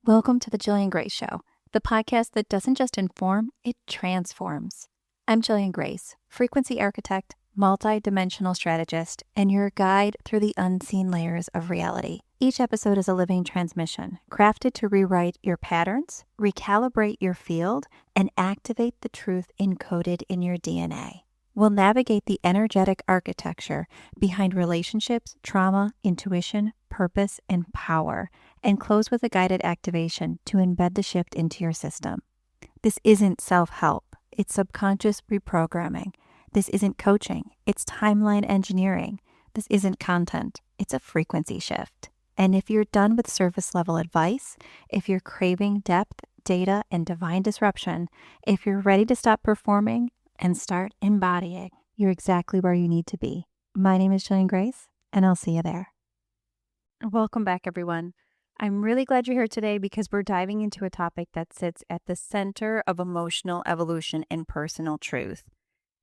Welcome to the Jillian Grace Show, the podcast that doesn't just inform, it transforms. I'm Jillian Grace, frequency architect, multi-dimensional strategist, and your guide through the unseen layers of reality. Each episode is a living transmission, crafted to rewrite your patterns, recalibrate your field, and activate the truth encoded in your DNA. We'll navigate the energetic architecture behind relationships, trauma, intuition, purpose, and power, and close with a guided activation to embed the shift into your system. This isn't self-help, it's subconscious reprogramming. This isn't coaching, it's timeline engineering. This isn't content, it's a frequency shift. And if you're done with surface level advice, if you're craving depth, data, and divine disruption, if you're ready to stop performing and start embodying, you're exactly where you need to be. My name is Jillian Grace, and I'll see you there. Welcome back, everyone. I'm really glad you're here today because we're diving into a topic that sits at the center of emotional evolution and personal truth,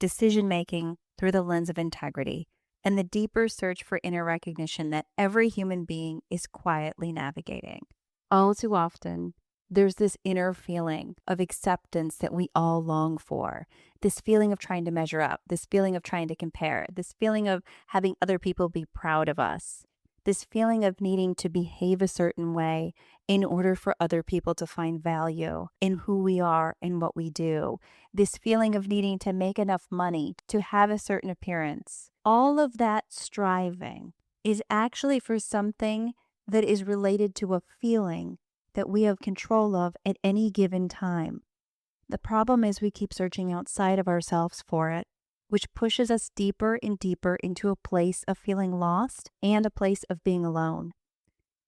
decision-making through the lens of integrity, and the deeper search for inner recognition that every human being is quietly navigating. All too often, there's this inner feeling of acceptance that we all long for, this feeling of trying to measure up, this feeling of trying to compare, this feeling of having other people be proud of us, this feeling of needing to behave a certain way in order for other people to find value in who we are and what we do, this feeling of needing to make enough money to have a certain appearance. All of that striving is actually for something that is related to a feeling that we have control of at any given time. The problem is we keep searching outside of ourselves for it, which pushes us deeper and deeper into a place of feeling lost and a place of being alone.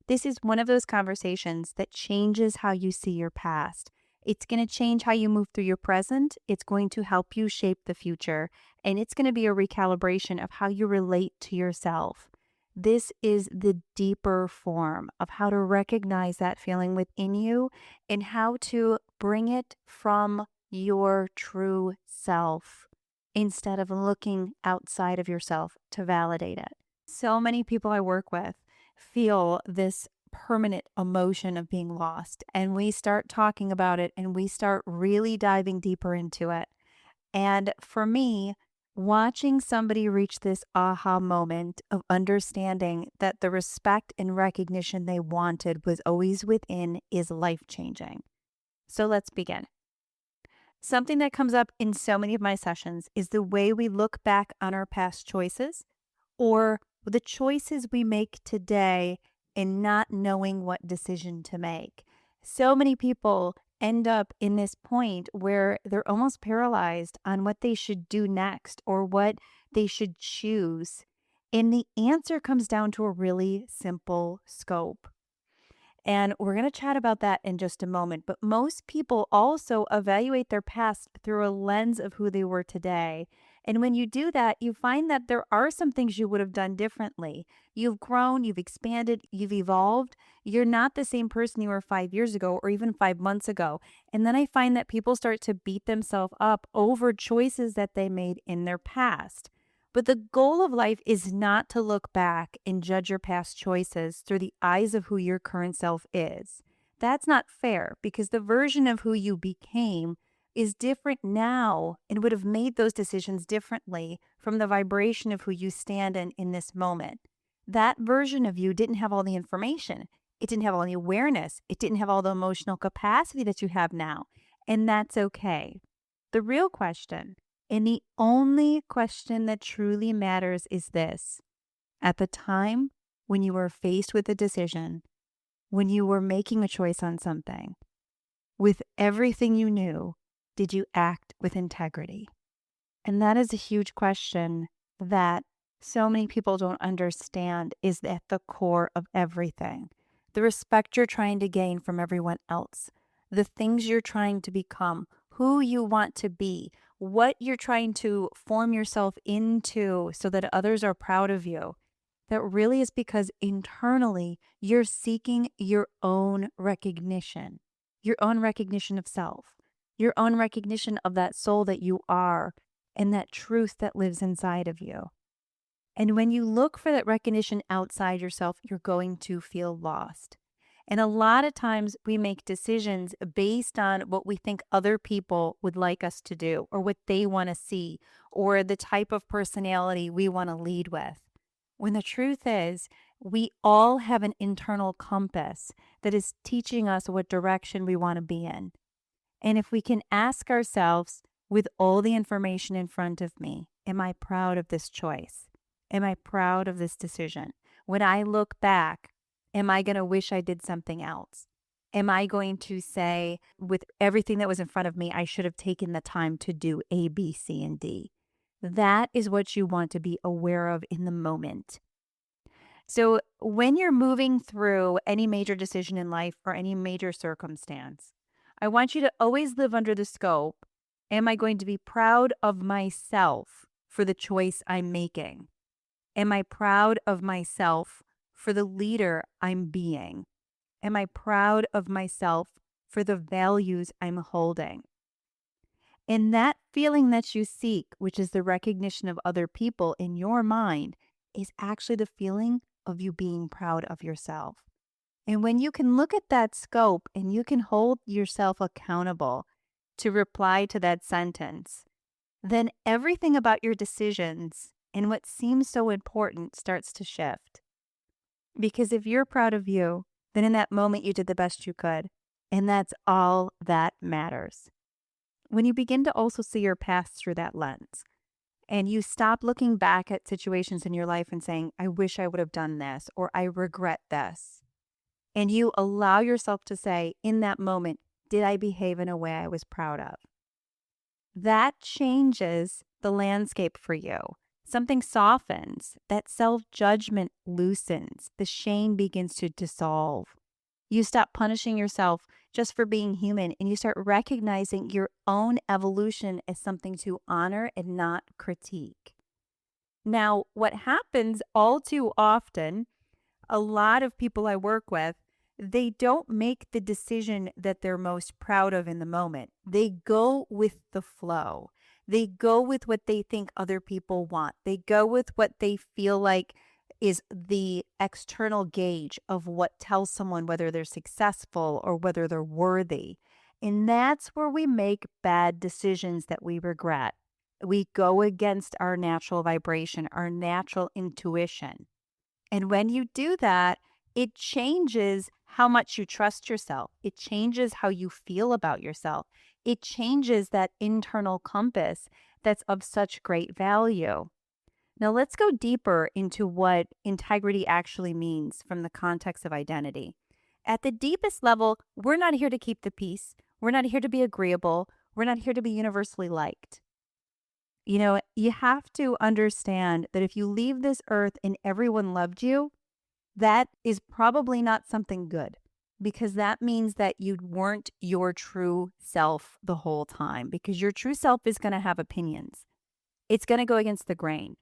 This is one of those conversations that changes how you see your past. It's going to change how you move through your present. It's going to help you shape the future, and it's going to be a recalibration of how you relate to yourself. This is the deeper form of how to recognize that feeling within you and how to bring it from your true self instead of looking outside of yourself to validate it. So many people I work with feel this permanent emotion of being lost, and we start talking about it and we start really diving deeper into it. And for me, watching somebody reach this aha moment of understanding that the respect and recognition they wanted was always within is life-changing. So let's begin. Something that comes up in so many of my sessions is the way we look back on our past choices or the choices we make today and not knowing what decision to make. So many people end up in this point where they're almost paralyzed on what they should do next or what they should choose. And the answer comes down to a really simple scope. And we're going to chat about that in just a moment. But most people also evaluate their past through a lens of who they were today. And when you do that, you find that there are some things you would have done differently. You've grown, you've expanded, you've evolved. You're not the same person you were 5 years ago or even 5 months ago. And then I find that people start to beat themselves up over choices that they made in their past. But the goal of life is not to look back and judge your past choices through the eyes of who your current self is. That's not fair because the version of who you became is different now and would have made those decisions differently from the vibration of who you stand in this moment. That version of you didn't have all the information. It didn't have all the awareness. It didn't have all the emotional capacity that you have now. And that's okay. The real question, and the only question that truly matters, is this. At the time when you were faced with a decision, when you were making a choice on something, with everything you knew, did you act with integrity? And that is a huge question that so many people don't understand is at the core of everything. The respect you're trying to gain from everyone else, the things you're trying to become, who you want to be, what you're trying to form yourself into so that others are proud of you. That really is because internally you're seeking your own recognition of self, your own recognition of that soul that you are and that truth that lives inside of you. And when you look for that recognition outside yourself, you're going to feel lost. And a lot of times we make decisions based on what we think other people would like us to do or what they want to see or the type of personality we want to lead with. When the truth is, we all have an internal compass that is teaching us what direction we want to be in. And if we can ask ourselves, with all the information in front of me, am I proud of this choice? Am I proud of this decision? When I look back, am I going to wish I did something else? Am I going to say, with everything that was in front of me, I should have taken the time to do A, B, C, and D? That is what you want to be aware of in the moment. So when you're moving through any major decision in life or any major circumstance, I want you to always live under the scope. Am I going to be proud of myself for the choice I'm making? Am I proud of myself for the leader I'm being? Am I proud of myself for the values I'm holding? And that feeling that you seek, which is the recognition of other people in your mind, is actually the feeling of you being proud of yourself. And when you can look at that scope and you can hold yourself accountable to reply to that sentence, then everything about your decisions and what seems so important starts to shift. Because if you're proud of you, then in that moment you did the best you could. And that's all that matters. When you begin to also see your past through that lens, and you stop looking back at situations in your life and saying, I wish I would have done this, or I regret this. And you allow yourself to say, in that moment, did I behave in a way I was proud of? That changes the landscape for you. Something softens, that self-judgment loosens, the shame begins to dissolve. You stop punishing yourself just for being human, and you start recognizing your own evolution as something to honor and not critique. Now, what happens all too often, a lot of people I work with, they don't make the decision that they're most proud of in the moment. They go with the flow. They go with what they think other people want. They go with what they feel like is the external gauge of what tells someone whether they're successful or whether they're worthy. And that's where we make bad decisions that we regret. We go against our natural vibration, our natural intuition. And when you do that, it changes how much you trust yourself. It changes how you feel about yourself. It changes that internal compass that's of such great value. Now, let's go deeper into what integrity actually means from the context of identity. At the deepest level, we're not here to keep the peace. We're not here to be agreeable. We're not here to be universally liked. You know, you have to understand that if you leave this earth and everyone loved you, that is probably not something good, because that means that you weren't your true self the whole time, because your true self is going to have opinions. It's going to go against the grain.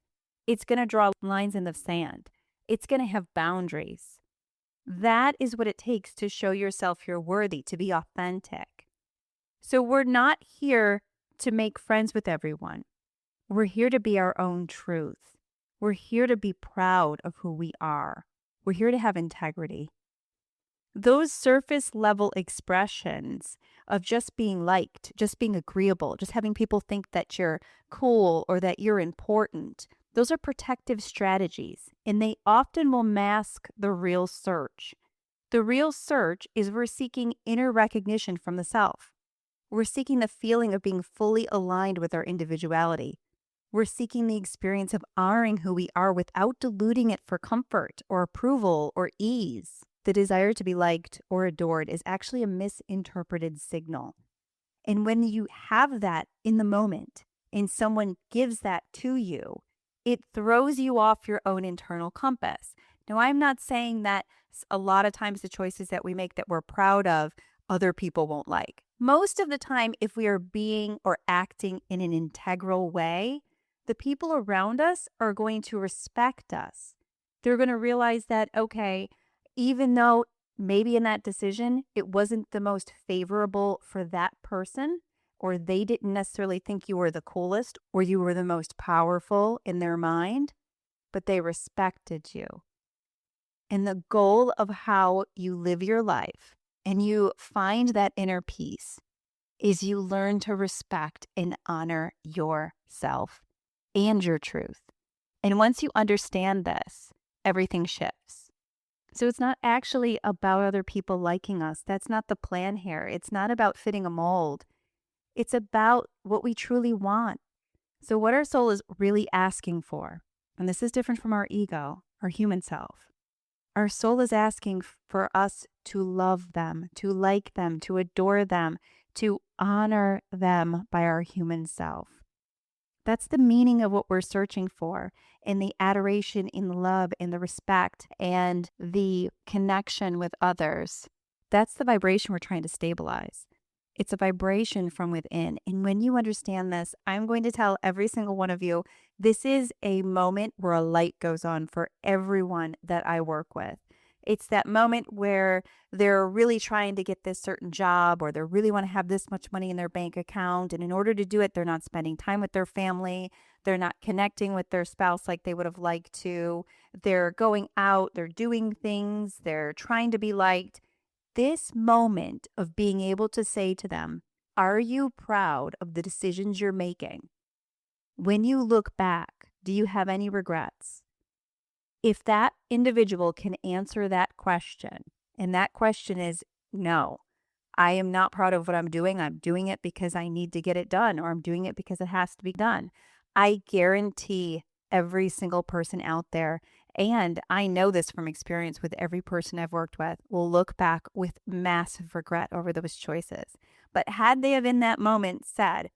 It's going to draw lines in the sand. It's going to have boundaries. That is what it takes to show yourself you're worthy, to be authentic. So we're not here to make friends with everyone. We're here to be our own truth. We're here to be proud of who we are. We're here to have integrity. Those surface level expressions of just being liked, just being agreeable, just having people think that you're cool or that you're important, those are protective strategies, and they often will mask the real search. The real search is we're seeking inner recognition from the self. We're seeking the feeling of being fully aligned with our individuality. We're seeking the experience of honoring who we are without diluting it for comfort or approval or ease. The desire to be liked or adored is actually a misinterpreted signal. And when you have that in the moment and someone gives that to you, it throws you off your own internal compass. Now, I'm not saying that a lot of times the choices that we make that we're proud of, other people won't like. Most of the time, if we are being or acting in an integral way, the people around us are going to respect us. They're going to realize that, okay, even though maybe in that decision it wasn't the most favorable for that person, or they didn't necessarily think you were the coolest or you were the most powerful in their mind, but they respected you. And the goal of how you live your life and you find that inner peace is you learn to respect and honor yourself and your truth. And once you understand this, everything shifts. So it's not actually about other people liking us. That's not the plan here. It's not about fitting a mold. It's about what we truly want. So what our soul is really asking for, and this is different from our ego, our human self. Our soul is asking for us to love them, to like them, to adore them, to honor them by our human self. That's the meaning of what we're searching for, in the adoration, in the love, in the respect, and the connection with others. That's the vibration we're trying to stabilize. It's a vibration from within. And when you understand this, I'm going to tell every single one of you, this is a moment where a light goes on for everyone that I work with. It's that moment where they're really trying to get this certain job, or they really want to have this much money in their bank account. And in order to do it, they're not spending time with their family. They're not connecting with their spouse like they would have liked to. They're going out, they're doing things, they're trying to be liked. This moment of being able to say to them, are you proud of the decisions you're making? When you look back, do you have any regrets? If that individual can answer that question, and that question is no, I am not proud of what I'm doing it because I need to get it done, or I'm doing it because it has to be done. I guarantee every single person out there, and I know this from experience with every person I've worked with, will look back with massive regret over those choices. But had they have in that moment said,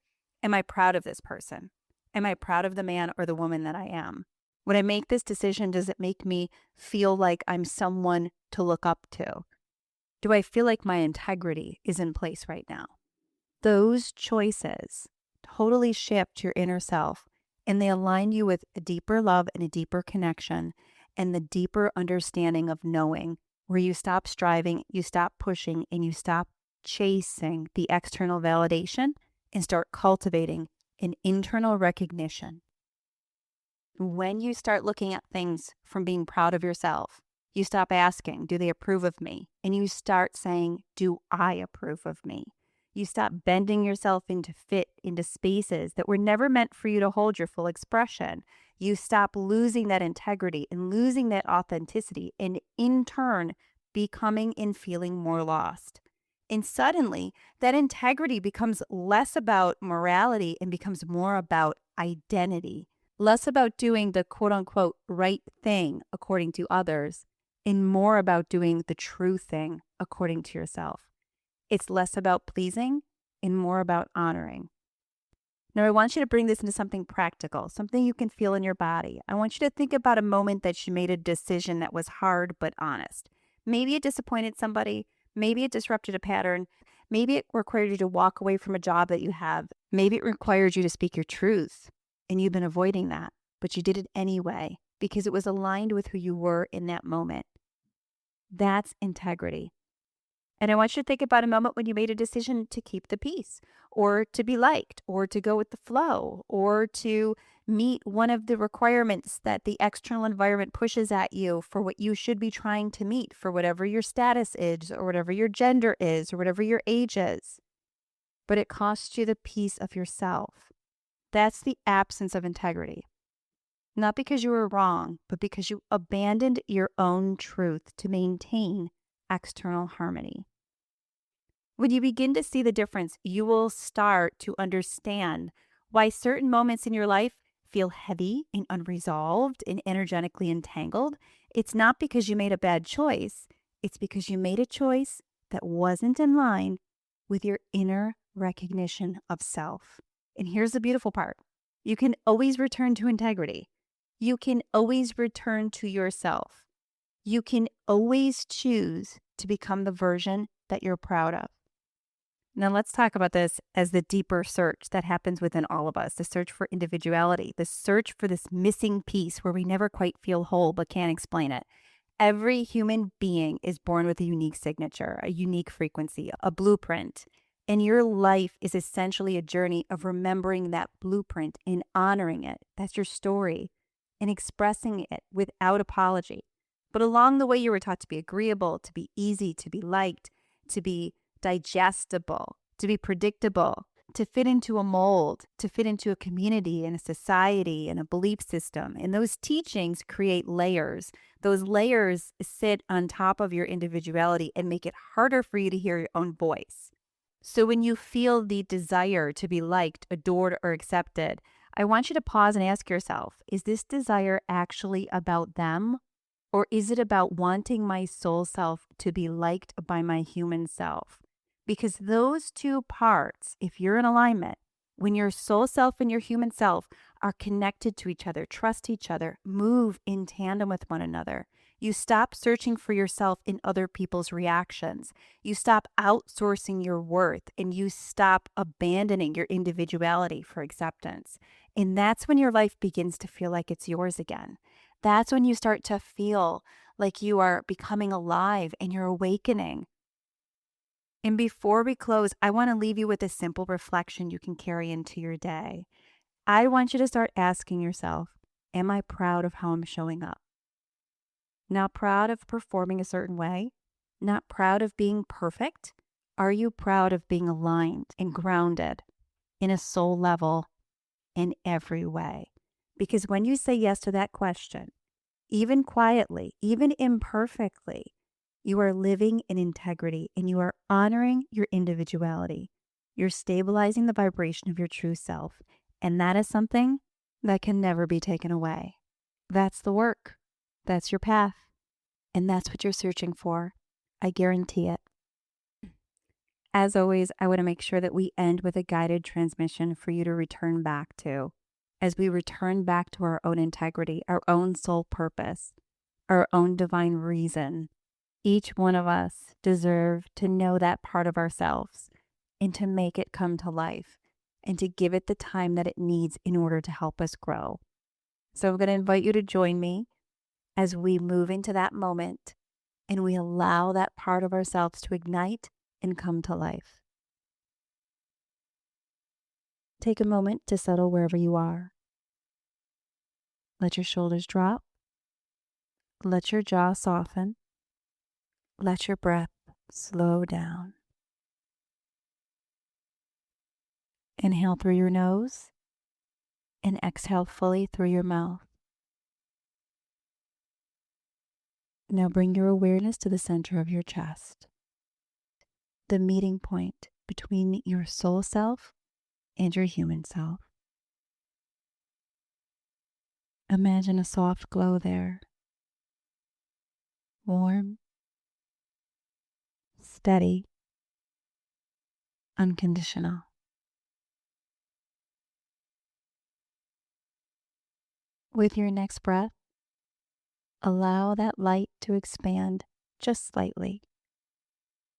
am I proud of this person? Am I proud of the man or the woman that I am? When I make this decision, does it make me feel like I'm someone to look up to? Do I feel like my integrity is in place right now? Those choices totally shift your inner self, and they align you with a deeper love and a deeper connection and the deeper understanding of knowing, where you stop striving, you stop pushing, and you stop chasing the external validation and start cultivating an internal recognition. When you start looking at things from being proud of yourself, you stop asking, do they approve of me? And you start saying, do I approve of me? You stop bending yourself into fit into spaces that were never meant for you to hold your full expression. You stop losing that integrity and losing that authenticity, and in turn, becoming and feeling more lost. And suddenly, that integrity becomes less about morality and becomes more about identity. Less about doing the quote unquote right thing according to others, and more about doing the true thing according to yourself. It's less about pleasing and more about honoring. Now, I want you to bring this into something practical, something you can feel in your body. I want you to think about a moment that you made a decision that was hard but honest. Maybe it disappointed somebody. Maybe it disrupted a pattern. Maybe it required you to walk away from a job that you have. Maybe it required you to speak your truth. And you've been avoiding that, but you did it anyway because it was aligned with who you were in that moment. That's integrity. And I want you to think about a moment when you made a decision to keep the peace, or to be liked, or to go with the flow, or to meet one of the requirements that the external environment pushes at you for what you should be trying to meet, for whatever your status is, or whatever your gender is, or whatever your age is. But it costs you the peace of yourself. That's the absence of integrity. Not because you were wrong, but because you abandoned your own truth to maintain external harmony. When you begin to see the difference, you will start to understand why certain moments in your life feel heavy and unresolved and energetically entangled. It's not because you made a bad choice. It's because you made a choice that wasn't in line with your inner recognition of self. And here's the beautiful part. You can always return to integrity. You can always return to yourself. You can always choose to become the version that you're proud of. Now let's talk about this as the deeper search that happens within all of us, the search for individuality, the search for this missing piece where we never quite feel whole but can't explain it. Every human being is born with a unique signature, a unique frequency, a blueprint. And your life is essentially a journey of remembering that blueprint and honoring it. That's your story, and expressing it without apology. But along the way, you were taught to be agreeable, to be easy, to be liked, to be digestible, to be predictable, to fit into a mold, to fit into a community and a society and a belief system. And those teachings create layers. Those layers sit on top of your individuality and make it harder for you to hear your own voice. So when you feel the desire to be liked, adored, or accepted, I want you to pause and ask yourself, is this desire actually about them? Or is it about wanting my soul self to be liked by my human self? Because those two parts, if you're in alignment, when your soul self and your human self are connected to each other, trust each other, move in tandem with one another, you stop searching for yourself in other people's reactions. You stop outsourcing your worth and you stop abandoning your individuality for acceptance. And that's when your life begins to feel like it's yours again. That's when you start to feel like you are becoming alive and you're awakening. And before we close, I want to leave you with a simple reflection you can carry into your day. I want you to start asking yourself, am I proud of how I'm showing up? Not proud of performing a certain way, not proud of being perfect. Are you proud of being aligned and grounded in a soul level in every way? Because when you say yes to that question, even quietly, even imperfectly, you are living in integrity and you are honoring your individuality. You're stabilizing the vibration of your true self. And that is something that can never be taken away. That's the work. That's your path. And that's what you're searching for. I guarantee it. As always, I want to make sure that we end with a guided transmission for you to return back to. As we return back to our own integrity, our own soul purpose, our own divine reason, each one of us deserve to know that part of ourselves and to make it come to life and to give it the time that it needs in order to help us grow. So I'm going to invite you to join me as we move into that moment and we allow that part of ourselves to ignite and come to life. Take a moment to settle wherever you are. Let your shoulders drop. Let your jaw soften. Let your breath slow down. Inhale through your nose and exhale fully through your mouth. Now bring your awareness to the center of your chest, the meeting point between your soul self and your human self. Imagine a soft glow there, warm, steady, unconditional. With your next breath, allow that light to expand just slightly,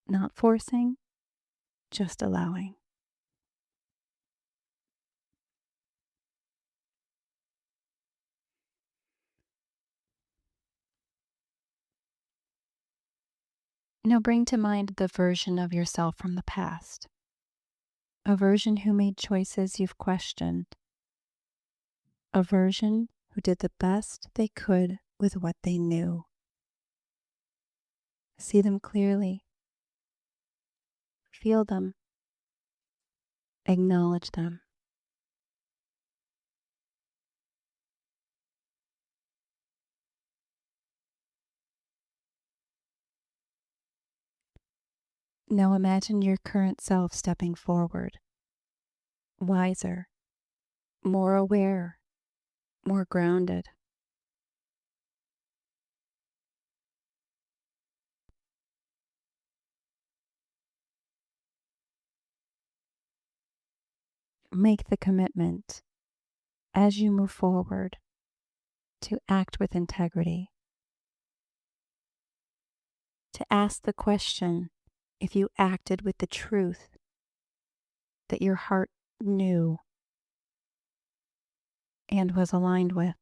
not forcing, just allowing. Now bring to mind the version of yourself from the past, a version who made choices you've questioned, a version who did the best they could with what they knew. See them clearly, feel them, acknowledge them. Now imagine your current self stepping forward, wiser, more aware, more grounded. Make the commitment as you move forward to act with integrity, to ask the question if you acted with the truth that your heart knew and was aligned with.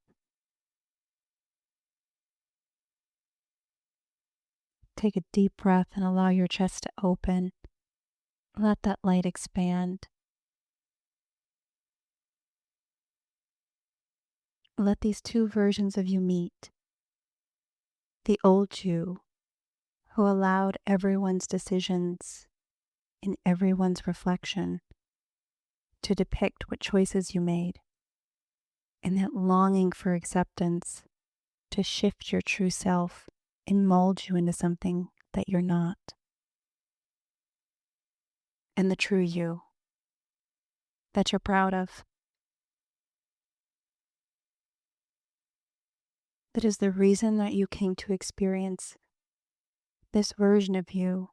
Take a deep breath and allow your chest to open. Let that light expand. Let these two versions of you meet. The old you who allowed everyone's decisions and everyone's reflection to depict what choices you made, and that longing for acceptance to shift your true self and mold you into something that you're not. And the true you that you're proud of. That is the reason that you came to experience this version of you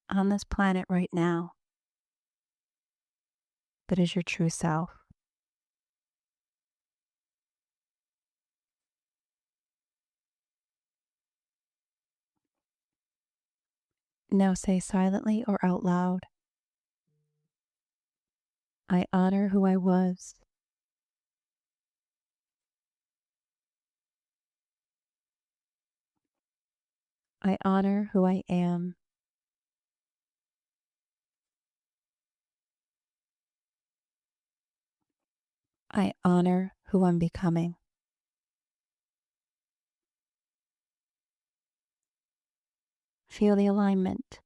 on this planet right now. That is your true self. Now say silently or out loud, I honor who I was. I honor who I am. I honor who I'm becoming. Feel the alignment.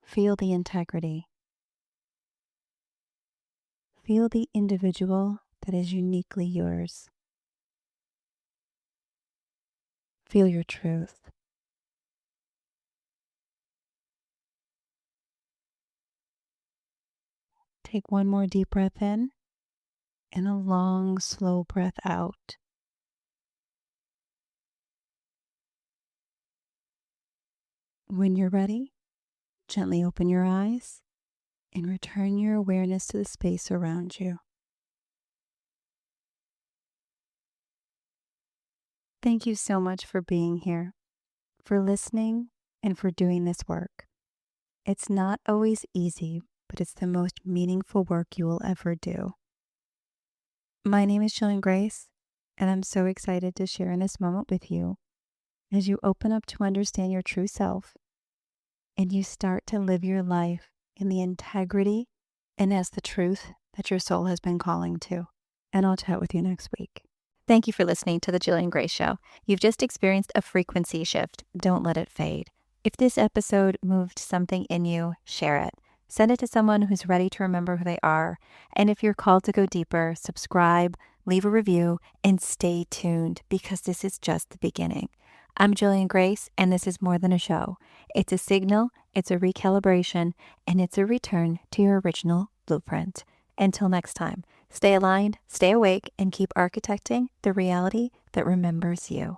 Feel the integrity. Feel the individual that is uniquely yours. Feel your truth. Take one more deep breath in and a long, slow breath out. When you're ready, gently open your eyes and return your awareness to the space around you. Thank you so much for being here, for listening, and for doing this work. It's not always easy, but it's the most meaningful work you will ever do. My name is Jillian Grace, and I'm so excited to share in this moment with you as you open up to understand your true self and you start to live your life in the integrity and as the truth that your soul has been calling to. And I'll chat with you next week. Thank you for listening to The Jillian Grace Show. You've just experienced a frequency shift. Don't let it fade. If this episode moved something in you, share it. Send it to someone who's ready to remember who they are. And if you're called to go deeper, subscribe, leave a review, and stay tuned because this is just the beginning. I'm Jillian Grace, and this is more than a show. It's a signal, it's a recalibration, and it's a return to your original blueprint. Until next time, stay aligned, stay awake, and keep architecting the reality that remembers you.